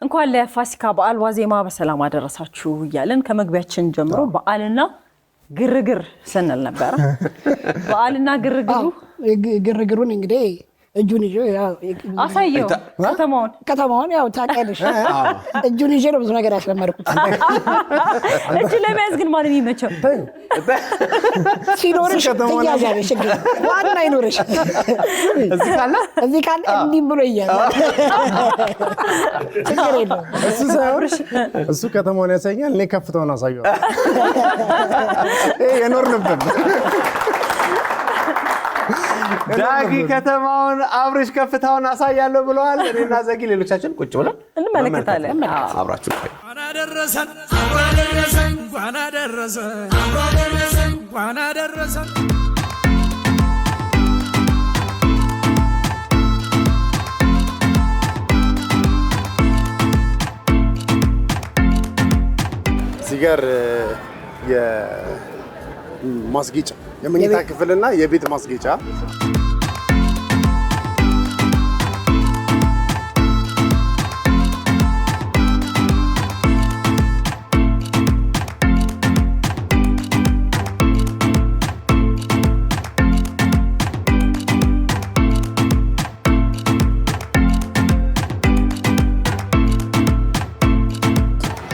እንኳን ለፋሲካ በዓል ዋዜማ በሰላም አደረሳችሁ እያለን ከመግቢያችን ጀምሮ በዓልና ግርግር ስንል ነበር። በዓልና ግርግሩን እንግዲህ እጁን ይዞ አሳየው ከተማውን ያው ታውቂያለሽ እጁን ይዞ ነው ብዙ ነገር ያስለመድኩት። እጁ ለመያዝ ግን ማን የሚመቸው ሲኖርሽ ትያዣለሽ ግን ዋና ይኖርሽ እዚህ ካለ እንዲህ ብሎ ይያዝ ችግር የለውም። እሱ ሳይሆንሽ እሱ ከተማውን ያሳያል፣ እኔ ከፍታውን አሳየው። የኖርንበት ዳጊ ከተማውን አብርሽ ከፍታውን አሳያለሁ ብለዋል። እኔና ዘጊ ሌሎቻችን ቁጭ ብለን እንመለከታለን። አብራችሁ እዚህ ጋር የማስጌጫ የመኝታ ክፍልና የቤት ማስጌጫ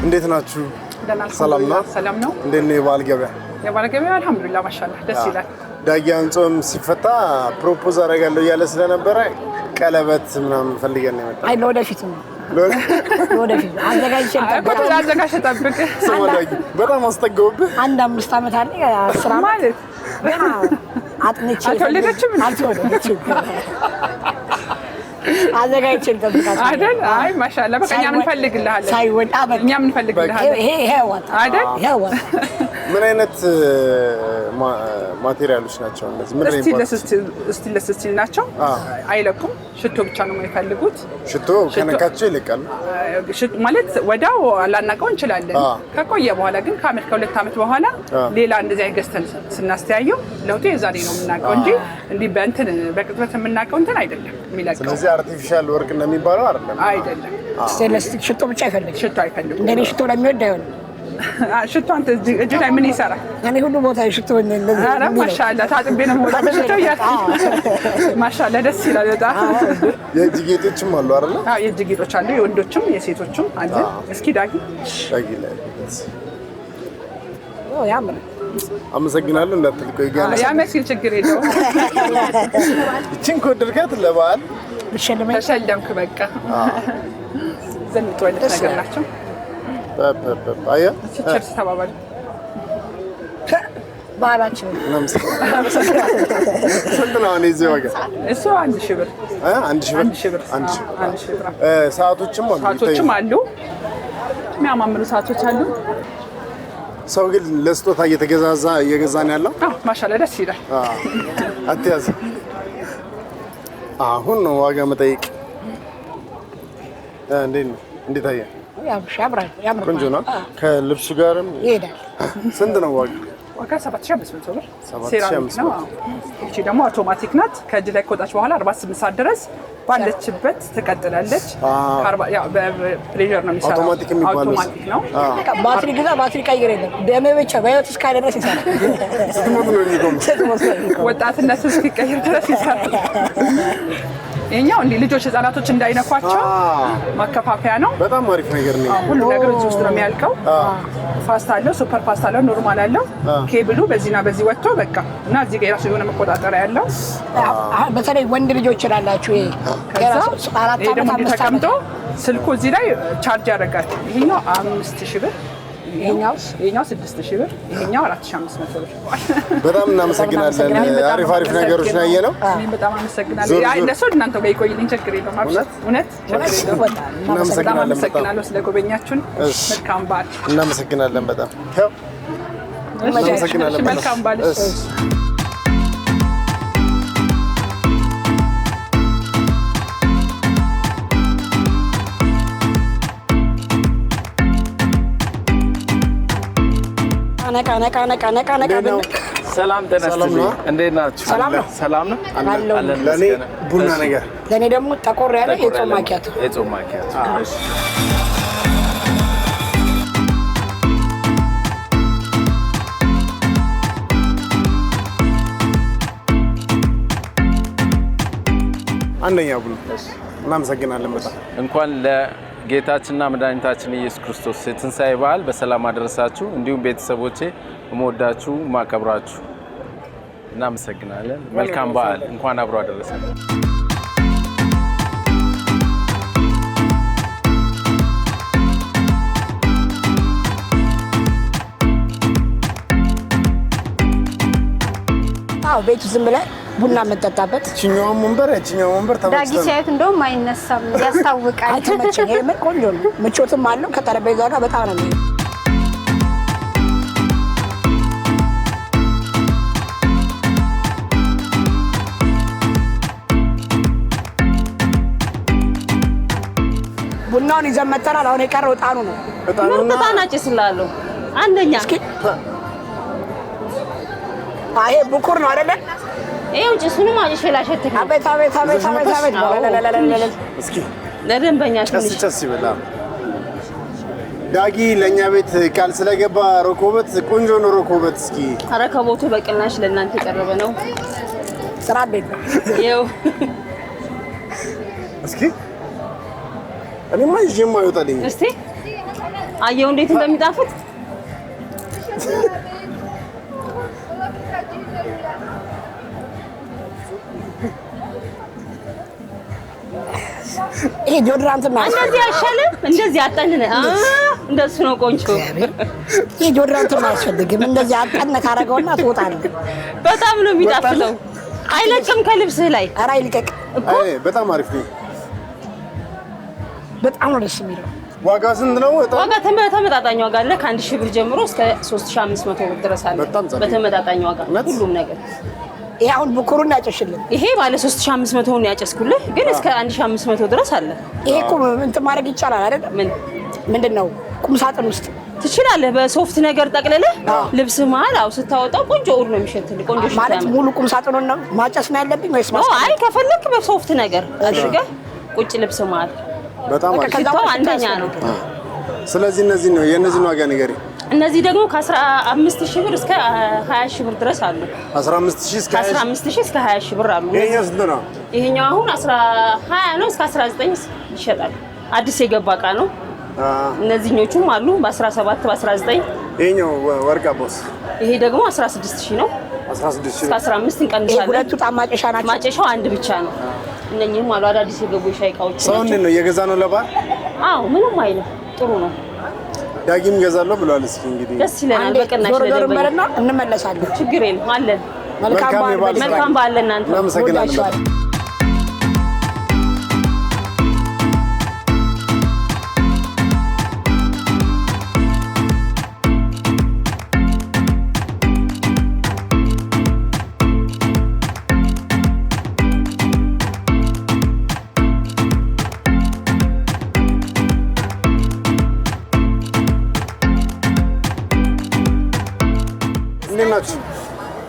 እንዴት ናችሁ? ሰላም ነው። እንዴት ነው የበዓል ገበያ? የበዓል ገበያ አልሐምዱሊላህ ማሻአላህ ደስ ይላል። ዳጊያን ጾም ሲፈታ ፕሮፖዝ አደርጋለሁ እያለ ስለነበረ ቀለበት ምናምን ፈልገን ነው የመጣው። አይ ለወደፊት አዘጋጅ ጠብቅ። በጣም አስጠጋውብህ። አንድ 5 ዓመት አለ 10 ማለት ገና አጥንቼ አልተወለደችም አዘጋጅቼ ጠብቃለሁ አይደል? አይ ማሻአላህ በቃ እኛም እንፈልግልሃለን። ሳይወጣ እኛም እንፈልግልሃለን ይሄ ወጣ አይደል? ምን አይነት ማቴሪያሎች ናቸው እነዚህ? ምን አይነት ስቲልስ ስቲል ናቸው። አይለቁም። ሽቶ ብቻ ነው የሚፈልጉት። ሽቶ ከነካቸው ይለቃል። ሽቶ ማለት ወዳው ላናቀው እንችላለን። ከቆየ በኋላ ግን ከአመት ከ2 ዓመት በኋላ ሌላ እንደዚህ አይገስተን ስናስተያየው ለውጡ የዛሬ ነው የምናውቀው እንጂ እንዲህ በእንትን በቅጥበት የምናውቀው እንትን አይደለም የሚለቀው። ስለዚህ አርቲፊሻል ወርቅ እንደሚባለው አይደለም። ስቲልስ ሽቶ ብቻ አይፈልግም። እንደኔ ሽቶ ለሚወድ አይሆንም። ሽቶ አንተ እጅ ላይ ምን ይሰራል? እኔ ሁሉ ቦታ ሽቶ እንደዚህ ኧረ ማሻአላህ ታጥቤ ነው የምወጣው ሽቶ እያልኩ ማሻአላህ ደስ ይላል በጣም። የእጅ ጌጦችም አሉ አይደል? አዎ የእጅ ጌጦች አሉ፣ የወንዶችም የሴቶችም አለ። እስኪ ዳጊ ላይ ያምር። አመሰግናለሁ። እንዳትልቀው ይጋና ያመስል ችግር የለውም። እቺን ከወደድካት ለበዓል ተሸለምክ በቃ። ዘንጦ አይነት ነገር ናቸው። አያ ቸርስ ተባባል ባላችን ስንት ነው እዚህ ዋጋ? እሱ 1000 ብር። 1000 ብር። ሰዓቶችም አሉ። የሚያማምሩ ሰዓቶች አሉ። ሰው ግን ለስጦታ እየገዛን ያለው ማሻአላህ ደስ ይላል። አትያዝ። አሁን ነው ዋጋ መጠየቅ። እንዴት አየህ? ያምራል። ቆንጆ ነው። ከልብሱ ጋርም ይሄዳል። ስንት ነው ዋጋ? 7500 ብር። ሴራሚክ ነው። እቺ ደግሞ አውቶማቲክ ናት። ከእጅ ላይ ከወጣች በኋላ 48 ሰዓት ድረስ ባለችበት ትቀጥላለች። ያው በፕሬሸር ነው የሚሰራው። አውቶማቲክ ነው። ባትሪ ግዛ፣ ባትሪ ቀይር የለም። ደም ብቻ በህይወት እስካለ ድረስ ይሰራል። ስትሞት ነው የሚቆመው። ወጣትነት እስኪቀይር ድረስ ይሰራል። የኛው እንዴ ልጆች ህፃናቶች እንዳይነኳቸው ማከፋፈያ ነው። በጣም አሪፍ ነገር ነው። ሁሉ ነገር እዚህ ውስጥ ነው የሚያልቀው። ፋስት አለው፣ ሱፐር ፋስት አለው፣ ኖርማል አለው። ኬብሉ በዚህና በዚህ ወጥቶ በቃ እና እዚህ ጋር የራሱ የሆነ መቆጣጠሪያ ያለው። በተለይ ወንድ ልጆች ይላላችሁ ይሄ ከራሱ 4 ዓመት ተቀምጦ ስልኩ እዚህ ላይ ቻርጅ ያደርጋል። ይሄኛው 5000 ብር፣ ይሄኛው 6000 ብር፣ ይሄኛው 4500 ብር። በጣም እናመሰግናለን። አሪፍ ነገሮች ነው ያየነው። እኔም በጣም አመሰግናለሁ። ለሰው እናንተ ጋር ይቆይልኝ ችግር የለውም። እውነት እናመሰግናለሁ ስለጎበኛችሁን። መልካም በዓል። እናመሰግናለን በጣም መልካም በዓል። ነቃ ሰላም ተነስተልኝ እንዴት ናችሁ? ሰላም ነው አለን። ለኔ ቡና ነገር ለኔ ደግሞ ጠቆር ያለ የጾም ማኪያቶ እሺ አንደኛ ቡና እናመሰግናለን በጣም እንኳን ለጌታችንና መድኃኒታችን ኢየሱስ ክርስቶስ የትንሣኤ በዓል በሰላም አደረሳችሁ። እንዲሁም ቤተሰቦቼ እምወዳችሁ ማከብራችሁ እናመሰግናለን። መልካም በዓል እንኳን አብሮ አደረሰን። ቤት ዝም ብለህ ቡና የምንጠጣበት እችኛውን ወንበር ዳጊ ሲያዩት እንደውም አይነሳም ያስታውቃል። አይተመቸኝ። ይሄ ምን ቆንጆ ነው፣ ምቾትም አለው ከጠረጴዛ ጋር በጣም ነው የሚሄድ። ቡናውን ይዘን መጥተናል። አሁን የቀረው እጣኑ ነው። እጣን አጭስላለሁ አንደኛ። ይሄ ብኩር ነው አይደለ? ይሄው ጭሱንም አጭሼ ላሸትክ ነው። አቤት እስኪ ለደንበኛ ጨስ ይበላ። ዳጊ ለኛ ቤት ቃል ስለገባ ሮኮበት ቆንጆ ነው። ሮኮበት እስኪ ረከቦቱ በቅናሽ ለእናንተ የቀረበ ነው። ስራ ቤት ነው። ይኸው እስኪ እኔማ ይዤማ አይወጣልኝ። እስቲ አየው እንዴት እንደሚጣፍጥ። ይሄ ጆድራንት ነው። እንደዚህ አይሻልም? እንደዚህ አጠንነ እንደሱ ነው ቆንጆ። ይሄ ጆድራንት ነው አያስፈልግም። እንደዚህ አጠን ካረገውና ትወጣለህ። በጣም ነው የሚጣፍጠው። አይለቅም ከልብስህ ላይ። ኧረ አይልቀቅ እኮ በጣም አሪፍ ነው። በጣም ነው ደስ የሚለው። ዋጋ ስንት ነው? ዋጋ ተመጣጣኝ ዋጋ አለ። ከ1000 ብር ጀምሮ እስከ 3500 ብር ድረስ አለ። በተመጣጣኝ ዋጋ ሁሉም ነገር። ይሄ አሁን ብኩሩን ያጨሽልን። ይሄ ባለ 3500 ነው ያጨስኩልህ፣ ግን እስከ 1500 ድረስ አለ። ይሄ እኮ እንትን ማድረግ ይቻላል አይደል? ምንድነው ቁም ሳጥን ውስጥ ትችላለህ። በሶፍት ነገር ጠቅልለህ ልብስ መሀል ስታወጣው ቆንጆ ኡር ነው የሚሸትልህ። ቆንጆ ሽታ ማለት ሙሉ ቁም ሳጥኑን ነው ማጨስ ነው ያለብኝ ወይስ ማስቀመጥ? አይ ከፈለክ በሶፍት ነገር አድርገህ ቁጭ ልብስ መሀል በጣም ሽታው አንደኛ ነው። ስለዚህ እነዚህ ነው የእነዚህን ዋጋ ንገሪ። እነዚህ ደግሞ ከ15000 ብር እስከ 20000 ብር ድረስ አሉ። 15000 እስከ 20000 ብር አሉ። ይሄኛው ስንት ነው? ይሄኛው አሁን 20 ነው እስከ 19 ይሸጣል። አዲስ የገባ እቃ ነው። እነዚህኞቹም አሉ በ17 በ19። ይሄኛው ወርቃ ቦስ ይሄ ደግሞ 16000 ነው። 16000 እስከ 15 እንቀንሳለን። ሁለቱ ጣም ማጨሻ ናቸው። ማጨሻው አንድ ብቻ ነው። እነኚህም አሉ አዳዲስ የገቡ የሻይ እቃዎች ናቸው። ሰው እንዴት ነው እየገዛ ነው ለበዓል? አዎ ምንም አይልም፣ ጥሩ ነው። ዳጊም ገዛለሁ ብሏል። እስኪ እንግዲህ ደስ ይለናል። በቅናሽ ለደንበኛ እንመለሳለን። ችግር የለም አለን። መልካም በዓል ለእናንተ። እናመሰግናለን።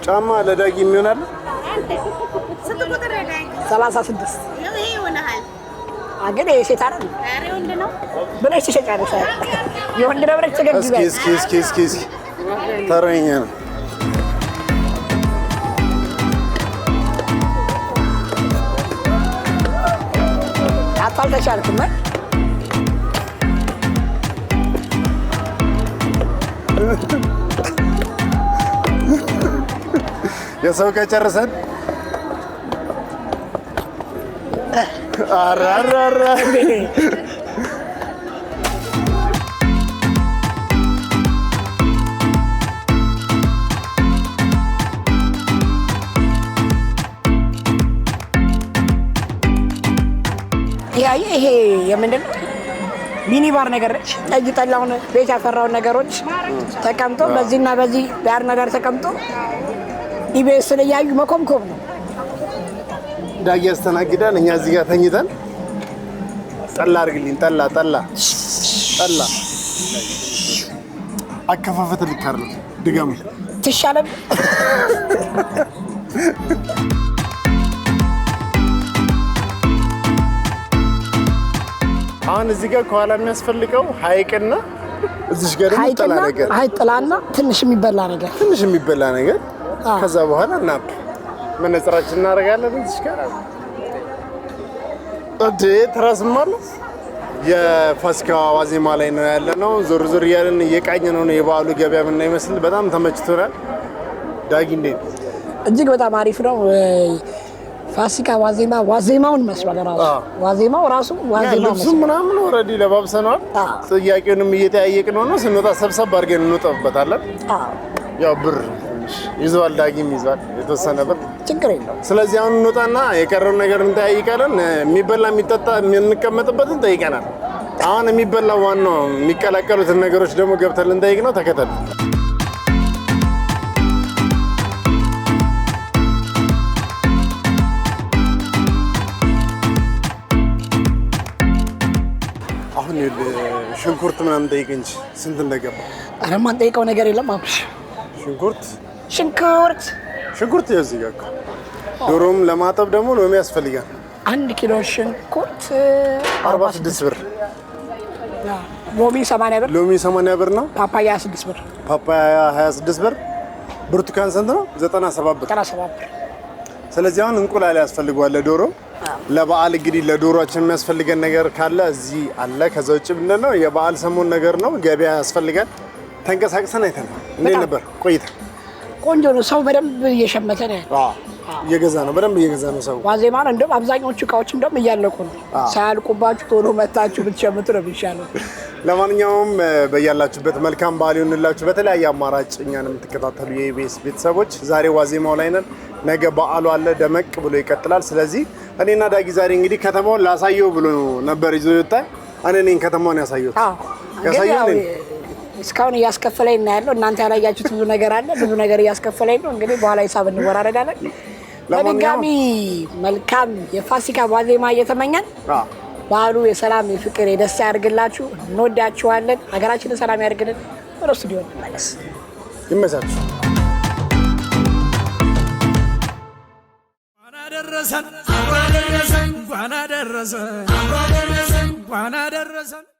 ጫማ ለዳጊ የሚሆናል 36 አገደ የሴት አይደል? ወንድ ነው ብለሽ ትሸጫለሽ። የወንድ ነው ብለሽ ትገቢያለሽ። እስኪ ተረኛ ነው። አታልተቻልኩም። የሰው ከጨርሰን አራራራ ይሄ የምንድን ነው? ሚኒባር ነገር ነች። ጠጅ ጠላውን ቤት ያፈራውን ነገሮች ተቀምጦ በዚህና በዚህ ዳር ነገር ተቀምጦ ኢቢኤስን እያዩ መኮምኮም ነው። ዳጊ ያስተናግዳል። እኛ እዚህ ጋር ተኝተን ጠላ አድርግልኝ። ጠላ አከፋፈት ልካር ነው። ድገሙ ትሻለም። አሁን እዚህ ጋር ከኋላ የሚያስፈልገው ሐይቅና እዚህ ጋር ደግሞ ጥላ ነገር ጥላና ትንሽ የሚበላ ነገር ከዛ በኋላ እናፕ መነጽራችን እናደርጋለን። እዚህ ጋር ትራስም አለ። የፋሲካ ዋዜማ ላይ ነው ያለነው። ዞር ዞር እያለን እየቃኘ ነው የበዓሉ ገበያ ምን ይመስል በጣም ተመችቶናል። ዳጊ እንዴት? እጅግ በጣም አሪፍ ነው። ፋሲካ ዋዜማውን መስሏል። ዋዜማው ራሱ ልብሱም ምናምን ኦልሬዲ ለባብሰናል። ጥያቄውንም እየተያየቅን ነው። ስንወጣ ሰብሰብ አድርገን እንወጣበታለን። ያው ብር ይዟል፣ ዳጊም ይዟል የተወሰነ ብር፣ ችግር የለው። ስለዚህ አሁን እንወጣና የቀረውን ነገር እንጠያይቃለን። የሚበላ የሚጠጣ የምንቀመጥበትን ጠይቀናል። አሁን የሚበላ ዋናው የሚቀላቀሉትን ነገሮች ደግሞ ገብተን ልንጠይቅ ነው። ተከተሉ። አሁን ሽንኩርት ምናምን ጠይቅ እንጂ ስንት እንደገባ። ኧረ የማንጠይቀው ነገር የለም አብሽ። ሽንኩርት እዚህ ጋር እኮ ዶሮም ለማጠብ ደግሞ ሎሚ ያስፈልጋል። 1 ኪሎ ሽንኩርት 46 ብር፣ ሎሚ 80 ብር። ሎሚ 80 ብር ነው። ፓፓያ 26 ብር። ፓፓያ 26 ብር። ብርቱካን ስንት ነው? 97 ብር። 97 ብር። ስለዚህ አሁን እንቁላል ያስፈልገዋል ለዶሮ። ለበዓል እንግዲህ ለዶሮአችን የሚያስፈልገን ነገር ካለ እዚህ አለ። ከዛ ውጭ ምንድን ነው የበዓል ሰሞን ነገር ነው። ገበያ ያስፈልጋል። ተንቀሳቅሰን አይተናል። እንዴት ነበር ቆይታ? ቆንጆ ነው። ሰው በደንብ እየሸመተ ነው ያለው። እየገዛ ነው፣ በደንብ እየገዛ ነው ሰው። ዋዜማን እንደውም አብዛኞቹ እቃዎች እንደውም እያለቁ ነው። ሳያልቁባችሁ ቶሎ መታችሁ ብትሸምቱ ነው የሚሻለው። ለማንኛውም በያላችሁበት መልካም በዓል ይሁንላችሁ። በተለያየ አማራጭ እኛን የምትከታተሉ የኢቢኤስ ቤተሰቦች ዛሬ ዋዜማው ላይ ነን። ነገ በዓሉ አለ፣ ደመቅ ብሎ ይቀጥላል። ስለዚህ እኔና ዳጊ ዛሬ እንግዲህ ከተማውን ላሳየው ብሎ ነበር ይዞ ይወጣ። እኔ ነኝ ከተማውን ያሳየሁት። እስካሁን እያስከፈለኝ ነው ያለው። እናንተ ያላያችሁት ብዙ ነገር አለ። ብዙ ነገር እያስከፈለኝ ነው። እንግዲህ በኋላ ሂሳብ እንወራረዳለን። በድጋሚ መልካም የፋሲካ ዋዜማ እየተመኘን በዓሉ የሰላም የፍቅር የደስታ ያድርግላችሁ። እንወዳችኋለን። ሀገራችንን ሰላም ያድርግልን። ወደ ስቱዲዮ እንመለስ። ይመቻችሁ። ደረሰን